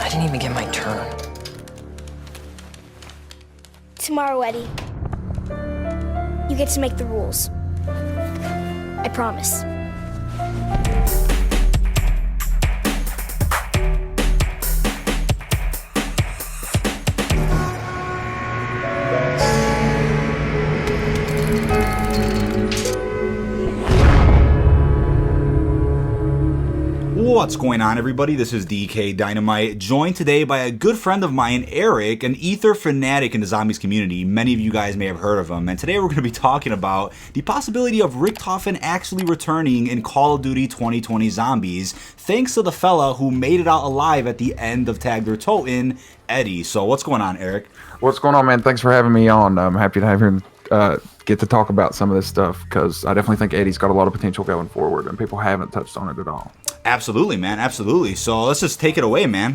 I didn't even get my turn. Tomorrow, Eddie. You get to make the rules. I promise. What's going on, everybody? This is dkdynamite, joined today by a good friend of mine, Eric, an Aether fanatic in the zombies community. Many of you guys may have heard of him, and today we're going to be talking about the possibility of Richtofen actually returning in Call of Duty 2020 Zombies, thanks to the fella who made it out alive at the end of Tag Their Toten, Eddie. So what's going on, Eric? What's going on, man? Thanks for having me on. I'm happy to have you get to talk about some of this stuff, because I definitely think Eddie's got a lot of potential going forward, and people haven't touched on it at all. Absolutely, man. Absolutely. So let's just take it away, man.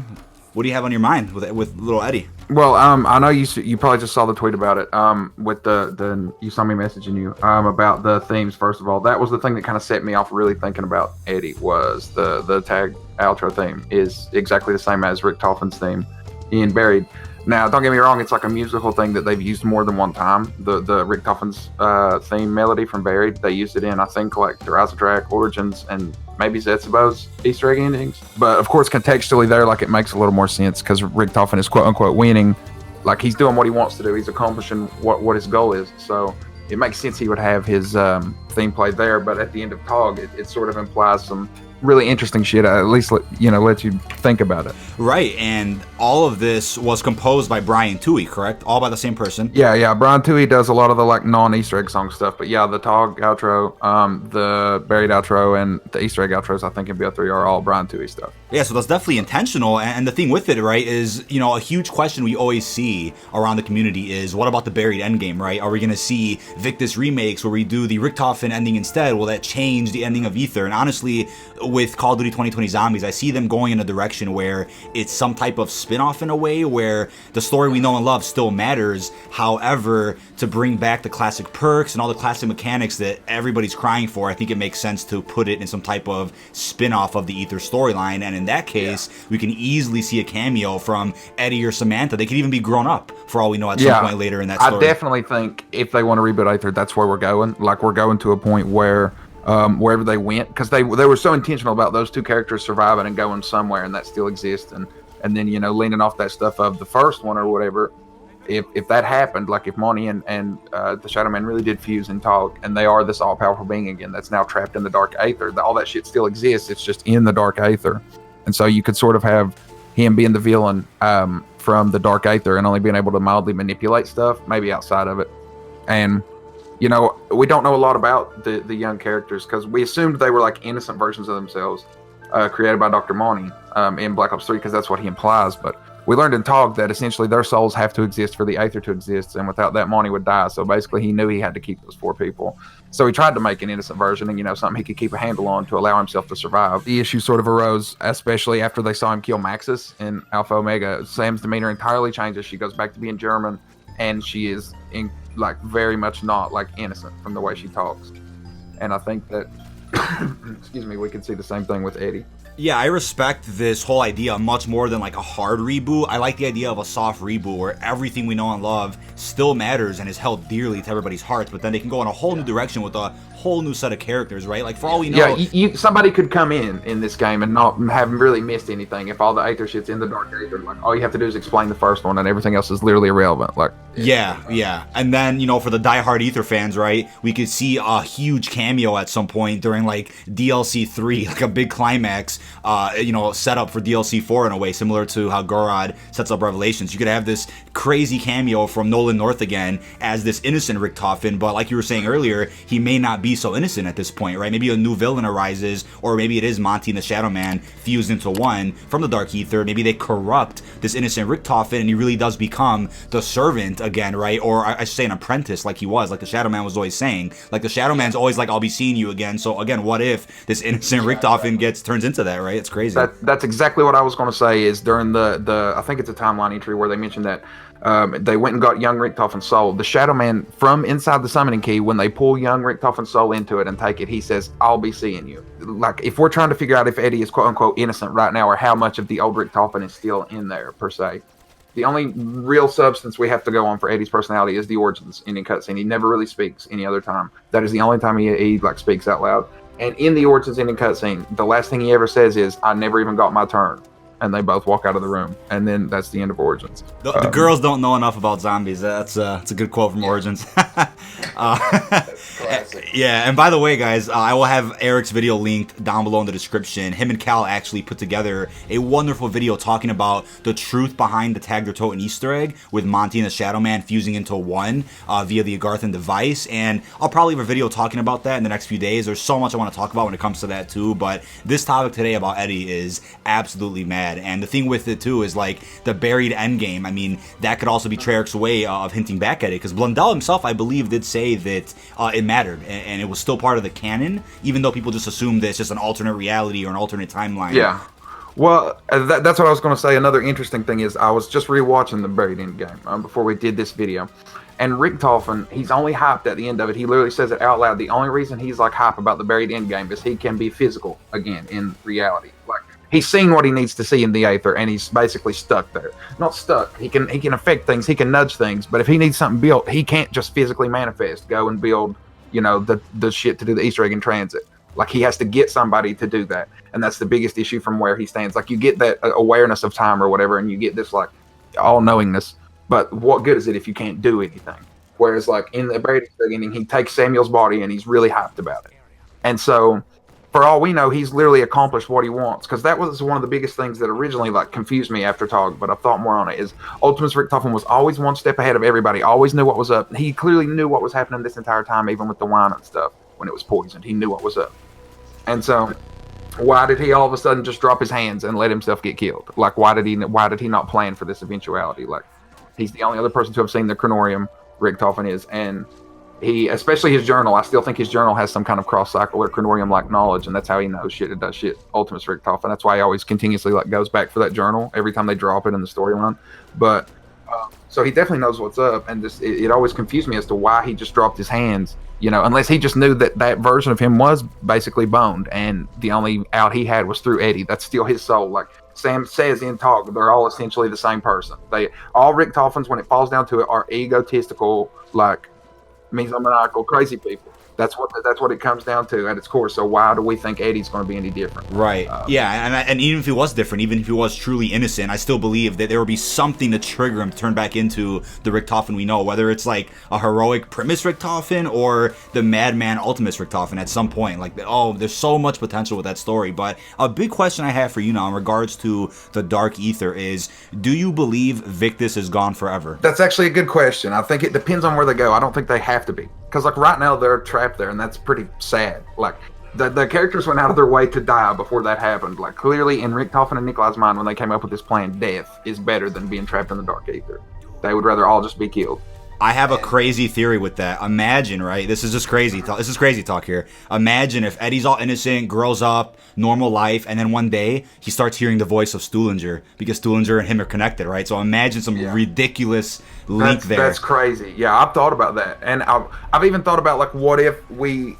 What do you have on your mind with little Eddie? Well, I know you probably just saw the tweet about it. With the you saw me messaging you about the themes. First of all, that was the thing that kind of set me off really thinking about Eddie. Was the tag outro theme is exactly the same as Richtofen's theme in Buried. Now, don't get me wrong, it's like a musical thing that they've used more than one time. The Richtofen's theme melody from Buried, they used it in, I think, like the Rise of Drac, Origins, and maybe Zetsubo's Easter egg endings. But of course, contextually there, like, it makes a little more sense, because Richtofen is quote-unquote winning. Like, he's doing what he wants to do. He's accomplishing what his goal is. So it makes sense he would have his theme played there. But at the end of TOG, it sort of implies some really interesting shit, at least let you think about it. Right, and all of this was composed by Brian Toohey, correct? All by the same person? Yeah, Brian Toohey does a lot of the like non-Easter egg song stuff, but yeah, the TOG outro, the Buried outro, and the Easter egg outros, I think in BO3 are all Brian Toohey stuff. Yeah, so that's definitely intentional, and the thing with it, right, is, you know, a huge question we always see around the community is, what about the Buried endgame, right? Are we going to see Victus remakes where we do the Richtofen ending instead? Will that change the ending of Aether? And honestly, with Call of Duty 2020 Zombies, I see them going in a direction where it's some type of spin-off in a way, where the story we know and love still matters. However, to bring back the classic perks and all the classic mechanics that everybody's crying for, I think it makes sense to put it in some type of spin-off of the Aether storyline. And in that case, we can easily see a cameo from Eddie or Samantha. They could even be grown up, for all we know, at some point later in that story. I definitely think if they want to reboot Aether, that's where we're going. Like, we're going to a point where wherever they went, because they were so intentional about those two characters surviving and going somewhere, and that still exists, and then, you know, leaning off that stuff of the first one or whatever. If that happened, like if Monty and the Shadow Man really did fuse and talk, and they are this all-powerful being again that's now trapped in the Dark Aether, all that shit still exists, it's just in the Dark Aether. And so you could sort of have him being the villain from the Dark Aether and only being able to mildly manipulate stuff, maybe outside of it. And you know, we don't know a lot about the young characters, because we assumed they were like innocent versions of themselves created by Dr. Monty in Black Ops 3, because that's what he implies. But we learned in TOG that essentially their souls have to exist for the Aether to exist, and without that, Monty would die. So basically, he knew he had to keep those four people. So he tried to make an innocent version, and, you know, something he could keep a handle on to allow himself to survive. The issue sort of arose, especially after they saw him kill Maxis in Alpha Omega. Sam's demeanor entirely changes. She goes back to being German, and she is like very much not like innocent from the way she talks. And I think that excuse me, we could see the same thing with Eddie. Yeah, I respect this whole idea much more than like a hard reboot. I like the idea of a soft reboot where everything we know and love still matters and is held dearly to everybody's hearts, but then they can go in a whole new direction with a whole new set of characters, right? Like, for all we know... Yeah, somebody could come in this game and not have really missed anything if all the Aether shit's in the Dark Aether. Like, all you have to do is explain the first one, and everything else is literally irrelevant. Like, yeah. And then, you know, for the diehard Aether fans, right, we could see a huge cameo at some point during, like, DLC 3, like a big climax, you know, set up for DLC 4 in a way, similar to how Gorod sets up Revelations. You could have this crazy cameo from Nolan North again as this innocent Richtofen, but like you were saying earlier, he may not be so innocent at this point, right? Maybe a new villain arises, or maybe it is Monty and the Shadow Man fused into one from the Dark Aether. Maybe they corrupt this innocent Richtofen, and he really does become the servant again, right? Or I should say an apprentice, like he was, like the Shadow Man was always saying. Like, the Shadow Man's always like, I'll be seeing you again. So again, what if this innocent Richtofen turns into that, right? It's crazy. That's exactly what I was going to say. Is during the I think it's a timeline entry where they mentioned that They went and got young Richtofen's soul. The Shadow Man, from inside the summoning key, when they pull young Richtofen's soul into it and take it, he says, "I'll be seeing you." Like, if we're trying to figure out if Eddie is quote-unquote innocent right now, or how much of the old Richtofen is still in there, per se, the only real substance we have to go on for Eddie's personality is the Origins ending cutscene. He never really speaks any other time. That is the only time he like speaks out loud. And in the Origins ending cutscene, the last thing he ever says is, "I never even got my turn." And they both walk out of the room, and then that's the end of Origins. The girls don't know enough about zombies. That's a good quote from Origins. Yeah, and by the way, guys, I will have Eric's video linked down below in the description. Him and Cal actually put together a wonderful video talking about the truth behind the Tag Their Toten Easter egg with Monty and the Shadow Man fusing into one via the Agarthan device. And I'll probably have a video talking about that in the next few days. There's so much I want to talk about when it comes to that too, but this topic today about Eddie is absolutely mad. And the thing with it too is like the buried endgame. I mean, that could also be Treyarch's way of hinting back at it, because Blundell himself, I believe, did say that it mattered and it was still part of the canon, even though people just assumed that it's just an alternate reality or an alternate timeline. Yeah. Well, that's what I was going to say. Another interesting thing is I was just rewatching the buried endgame before we did this video. And Richtofen, he's only hyped at the end of it. He literally says it out loud. The only reason he's like hype about the buried endgame is he can be physical again in reality. Like, he's seen what he needs to see in the Aether, and he's basically stuck there. Not stuck. He can affect things. He can nudge things. But if he needs something built, he can't just physically manifest, go and build, the shit to do the Easter egg in transit. Like, he has to get somebody to do that. And that's the biggest issue from where he stands. Like, you get that awareness of time or whatever, and you get this, like, all-knowingness. But what good is it if you can't do anything? Whereas, like, in the buried ending, he takes Samuel's body, and he's really hyped about it. And so, for all we know, he's literally accomplished what he wants. Because that was one of the biggest things that originally, like, confused me after Tog, but I thought more on it, is Ultimus Richtofen was always one step ahead of everybody, always knew what was up. He clearly knew what was happening this entire time, even with the wine and stuff, when it was poisoned. He knew what was up. And so, why did he all of a sudden just drop his hands and let himself get killed? Like, why did he not plan for this eventuality? Like, he's the only other person to have seen the Chronorium, Richtofen is, and he, especially his journal, I still think his journal has some kind of cross-cycle or Chronorium-like knowledge, and that's how he knows shit. It does shit. Ultimus Richtofen. That's why he always continuously goes back for that journal every time they drop it in the storyline. But so he definitely knows what's up, and it always confused me as to why he just dropped his hands. Unless he just knew that version of him was basically boned, and the only out he had was through Eddie. That's still his soul. Like Sam says in Talk, they're all essentially the same person. All Richtofens, when it falls down to it, are egotistical, like, megalomaniacal, crazy people. That's what it comes down to at its core. So why do we think Eddie's going to be any different? Right. And even if he was different, even if he was truly innocent, I still believe that there would be something to trigger him to turn back into the Richtofen we know, whether it's like a heroic Primus Richtofen or the madman Ultimus Richtofen at some point. Like, there's so much potential with that story. But a big question I have for you now in regards to the Dark Aether is, do you believe Victus is gone forever? That's actually a good question. I think it depends on where they go. I don't think they have to be. Because, like, right now they're trapped there, and that's pretty sad. Like, the characters went out of their way to die before that happened. Like, clearly in Richtofen and Nikolai's mind, when they came up with this plan, death is better than being trapped in the Dark Aether. They would rather all just be killed. I have a crazy theory with that. Imagine, right? This is just crazy. This is crazy talk here. Imagine if Eddie's all innocent, grows up, normal life, and then one day he starts hearing the voice of Stuhlinger, because Stuhlinger and him are connected, right? So imagine some ridiculous link there. That's crazy. Yeah, I've thought about that. And I've even thought about, like, what if we,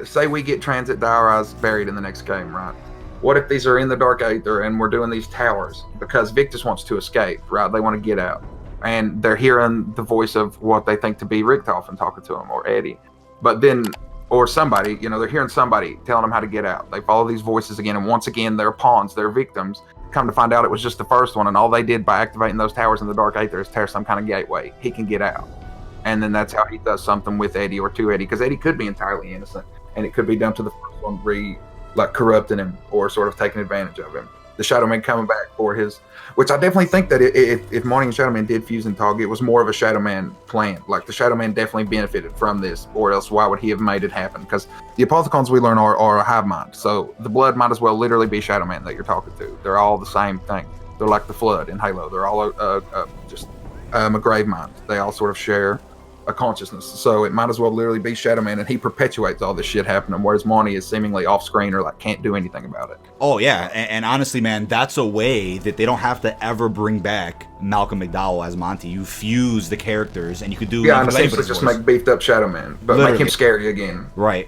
say we get Transit Diaries buried in the next game, right? What if these are in the Dark Aether and we're doing these towers? Because Victus wants to escape, right? They want to get out. And they're hearing the voice of what they think to be Richtofen talking to him, or Eddie. But then, or somebody, they're hearing somebody telling them how to get out. They follow these voices again, and once again, they're pawns, they're victims. Come to find out it was just the first one, and all they did by activating those towers in the Dark Aether is tear some kind of gateway. He can get out. And then that's how he does something with Eddie or to Eddie, because Eddie could be entirely innocent, and it could be down to the first one corrupting him or sort of taking advantage of him. The Shadow Man coming back for his, which I definitely think that if Morning and Shadow Man did fuse in Tog, it was more of a Shadow Man plan. Like, the Shadow Man definitely benefited from this, or else why would he have made it happen? Because the Apothicons we learn are a hive mind, so the blood might as well literally be Shadow Man that you're talking to. They're all the same thing. They're like the Flood in Halo. They're all just a grave mind. They all sort of share a consciousness. So it might as well literally be Shadow Man, and he perpetuates all this shit happening, whereas Monty is seemingly off screen or like can't do anything about it. Oh yeah, and honestly, man, that's a way that they don't have to ever bring back Malcolm McDowell as Monty. You fuse the characters, and you could do and essentially just make beefed up Shadow Man, but Literally. make him scary again. Right.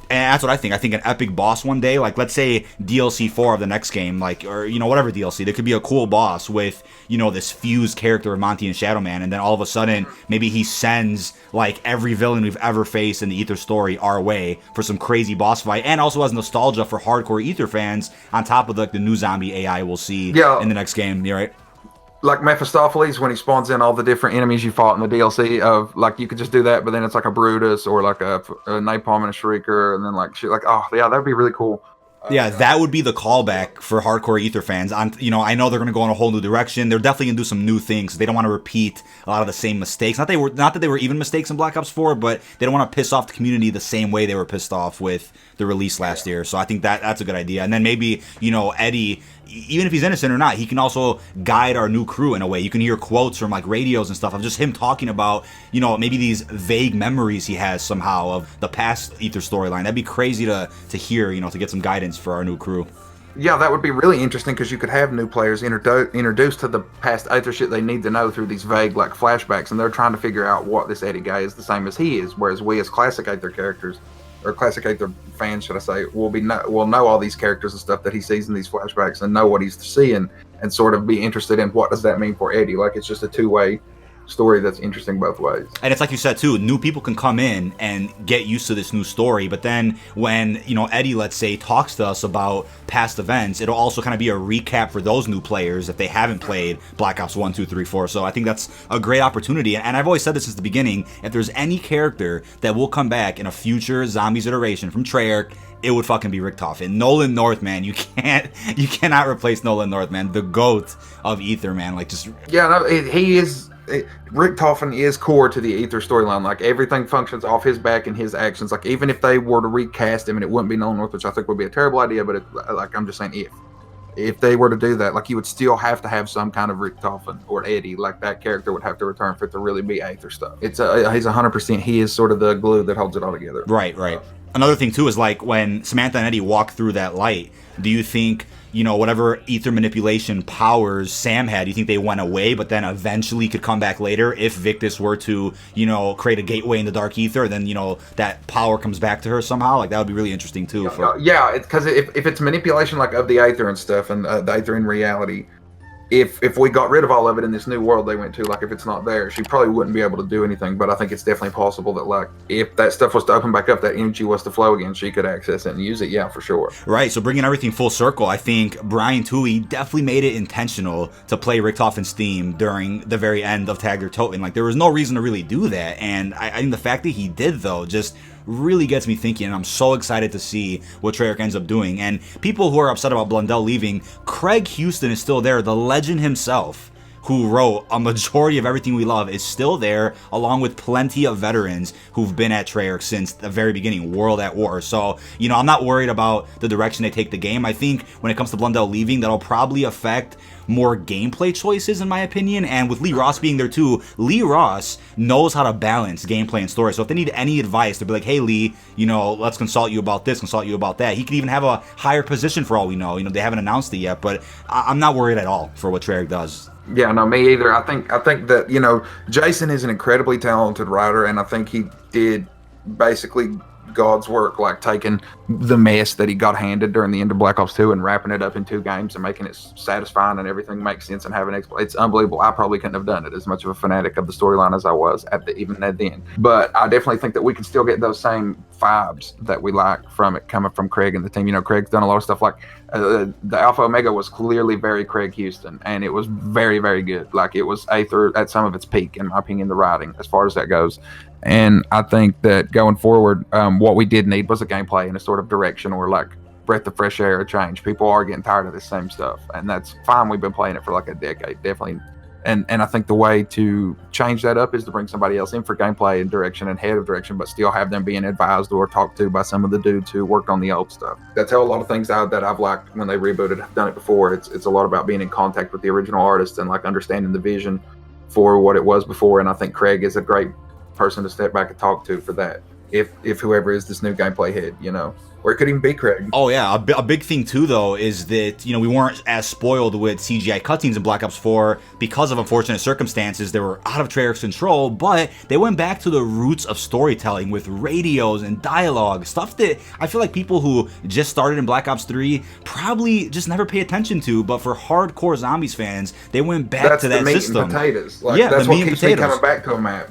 And that's what I think. I think an epic boss one day, like let's say DLC 4 of the next game, like, or, you know, whatever DLC, there could be a cool boss with, you know, this fused character of Monty and Shadow Man, and then all of a sudden, maybe he sends, like, every villain we've ever faced in the Aether story our way for some crazy boss fight, and also has nostalgia for hardcore Aether fans, on top of, like, the new zombie AI we'll see in the next game, you right? Like Mephistopheles, when he spawns in all the different enemies you fought in the DLC, of like you could just do that, but then it's like a Brutus or like a Napalm and a Shrieker, and then like shit. Like, oh yeah, that'd be really cool. Yeah, that would be the callback for hardcore Aether fans. You know, I know they're going to go in a whole new direction. They're definitely going to do some new things. They don't want to repeat a lot of the same mistakes. Not that they were even mistakes in Black Ops 4, but they don't want to piss off the community the same way they were pissed off with the release last year. So I think that's a good idea. And then maybe, you know, Eddie, even if he's innocent or not, he can also guide our new crew in a way. You can hear quotes from like radios and stuff of just him talking about, you know, maybe these vague memories he has somehow of the past Aether storyline. That'd be crazy to hear, you know, to get some guidance for our new crew. Yeah, that would be really interesting because you could have new players introduced to the past Aether shit they need to know through these vague like flashbacks, and they're trying to figure out what this Eddie guy is the same as he is, whereas we as classic Aether characters, or classic Aether fans, should I say, will know all these characters and stuff that he sees in these flashbacks and know what he's seeing and sort of be interested in what does that mean for Eddie. Like, it's just a two-way story that's interesting both ways. And it's like you said too, new people can come in and get used to this new story, but then when, you know, Eddie, let's say, talks to us about past events, it'll also kind of be a recap for those new players if they haven't played Black Ops 1, 2, 3, 4. So I think that's a great opportunity, and I've always said this since the beginning, if there's any character that will come back in a future Zombies iteration from Treyarch, it would fucking be Richtofen. Nolan North, man. You cannot replace Nolan North, man. The GOAT of Aether, man. Like, just... Yeah, no, he is... Richtofen is core to the Aether storyline. Like, everything functions off his back and his actions. Like, even if they were to recast him and it wouldn't be Nolan North, which I think would be a terrible idea, but I'm just saying if they were to do that, like, you would still have to have some kind of Richtofen or Eddie. Like, that character would have to return for it to really be Aether stuff. He's 100%. He is sort of the glue that holds it all together. Right. Another thing too is like when Samantha and Eddie walk through that light, do you think, you know, whatever Aether manipulation powers Sam had, do you think they went away but then eventually could come back later if Victus were to, you know, create a gateway in the Dark Aether, and then, you know, that power comes back to her somehow? Like, that would be really interesting too. Yeah, because if it's manipulation like of the Aether and stuff, and the Aether in reality, if we got rid of all of it in this new world they went to, like, if it's not there, she probably wouldn't be able to do anything. But I think it's definitely possible that, like, if that stuff was to open back up, that energy was to flow again, she could access it and use it. Yeah, for sure. Right. So bringing everything full circle, I think Brian Toohey definitely made it intentional to play Richtofen's theme during the very end of Tag or Toten. Like, there was no reason to really do that, and I think the fact that he did, though, just really gets me thinking, and I'm so excited to see what Treyarch ends up doing. And people who are upset about Blundell leaving, Craig Houston is still there, the legend himself, who wrote a majority of everything we love, is still there, along with plenty of veterans who've been at Treyarch since the very beginning, World at War. So, you know, I'm not worried about the direction they take the game. I think when it comes to Blundell leaving, that'll probably affect more gameplay choices, in my opinion. And with Lee Ross being there too, Lee Ross knows how to balance gameplay and story. So if they need any advice, they'll be like, hey Lee, you know, let's consult you about this, consult you about that. He could even have a higher position for all we know. You know, they haven't announced it yet, but I'm not worried at all for what Treyarch does. Yeah, no, me either. I think that, you know, Jason is an incredibly talented writer, and I think he did basically God's work, like taking the mess that he got handed during the end of Black Ops 2 and wrapping it up in 2 games and making it satisfying and everything makes sense and having it's unbelievable. I probably couldn't have done it, as much of a fanatic of the storyline as I was even at the end. But I definitely think that we can still get those same vibes that we like from it coming from Craig and the team. You know, Craig's done a lot of stuff, like the Alpha Omega was clearly very Craig Houston, and it was very, very good. Like, it was Aether at some of its peak, in my opinion, the writing, as far as that goes. And I think that going forward, what we did need was a gameplay and a sort of direction, or like breath of fresh air, a change. People are getting tired of the same stuff, and that's fine. We've been playing it for like a decade, definitely. And I think the way to change that up is to bring somebody else in for gameplay and direction and head of direction, but still have them being advised or talked to by some of the dudes who worked on the old stuff. That's how a lot of things that I've liked when they rebooted have done it before. It's a lot about being in contact with the original artist and like understanding the vision for what it was before. And I think Craig is a great person to step back and talk to for that. If whoever is this new gameplay head, or it could even be Craig. Oh yeah, a big thing too though is that we weren't as spoiled with CGI cutscenes in Black Ops 4 because of unfortunate circumstances. They were out of Treyarch's control, but they went back to the roots of storytelling with radios and dialogue, stuff that I feel like people who just started in Black Ops 3 probably just never pay attention to. But for hardcore Zombies fans, they went back to that meat system. And potatoes. That's what keeps me coming back to a map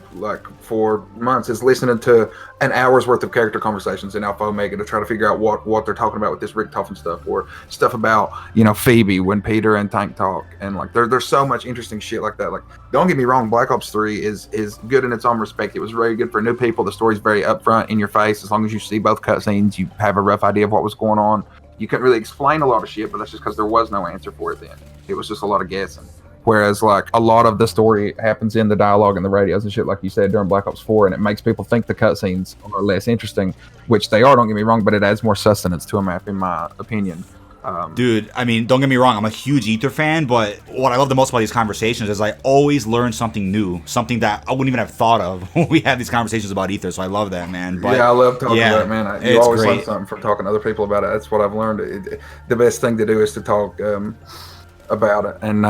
for months, is listening to an hour's worth of character conversations in Alpha Omega to try to figure out what they're talking about with this Richtofen stuff, or stuff about Phoebe when Peter and Tank talk, and there's so much interesting shit like that. Don't get me wrong, Black Ops 3 is good in its own respect. It was very good for new people. The story's very upfront, in your face. As long as you see both cutscenes, you have a rough idea of what was going on. You couldn't really explain a lot of shit, but that's just because there was no answer for it then. It was just a lot of guessing. Whereas a lot of the story happens in the dialogue and the radios and shit, like you said, during Black Ops 4, and it makes people think the cutscenes are less interesting, which they are, don't get me wrong, but it adds more sustenance to a map, in my opinion. Dude, I mean, don't get me wrong, I'm a huge Aether fan, but what I love the most about these conversations is I always learn something new, something that I wouldn't even have thought of when we have these conversations about Aether, so I love that, man. But, yeah, I love talking about it, man. You always great. learn something from talking to other people about it. That's what I've learned. The best thing to do is to talk about it. And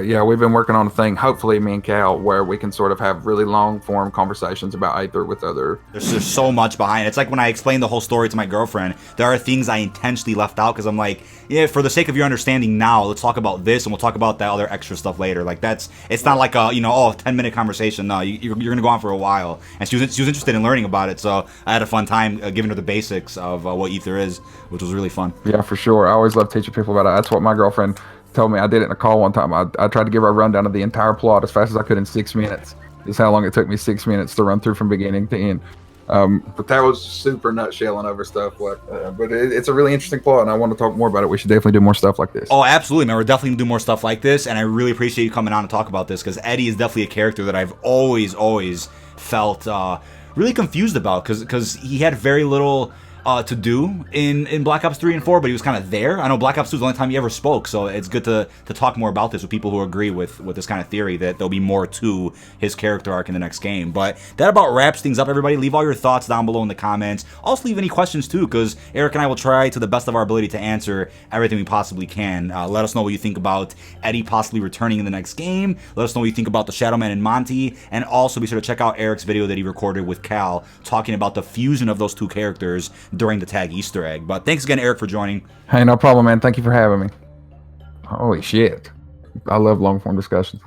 yeah, we've been working on a thing, hopefully me and Cal, where we can sort of have really long form conversations about Aether with other. There's so much behind it. It's like when I explain the whole story to my girlfriend, there are things I intentionally left out because I'm like, yeah, for the sake of your understanding now, let's talk about this and we'll talk about that other extra stuff later. It's not like a 10-minute conversation. No, you're gonna go on for a while. And she was interested in learning about it, so I had a fun time giving her the basics of what Aether is, which was really fun. Yeah, for sure. I always love teaching people about it. That's what my girlfriend told me. I did it in a call one time. I tried to give her a rundown of the entire plot as fast as I could in 6 minutes. Is how long it took me, 6 minutes to run through from beginning to end. But that was super nutshelling over stuff. But it's a really interesting plot, and I want to talk more about it. We should definitely do more stuff like this. Oh, absolutely, man. We're definitely going to do more stuff like this, and I really appreciate you coming on to talk about this, because Eddie is definitely a character that I've always felt really confused about, because he had very little to do in Black Ops 3 and 4, but he was kind of there. I know Black Ops 2 is the only time he ever spoke, so it's good to talk more about this with people who agree with this kind of theory, that there'll be more to his character arc in the next game. But that about wraps things up, everybody. Leave all your thoughts down below in the comments. Also leave any questions too, because Eric and I will try to the best of our ability to answer everything we possibly can. Let us know what you think about Eddie possibly returning in the next game. Let us know what you think about the Shadowman and Monty, and also be sure to check out Eric's video that he recorded with Cal talking about the fusion of those two characters during the tag Easter egg. But thanks again, Eric, for joining. Hey, no problem, man. Thank you for having me. Holy shit. I love long form discussions.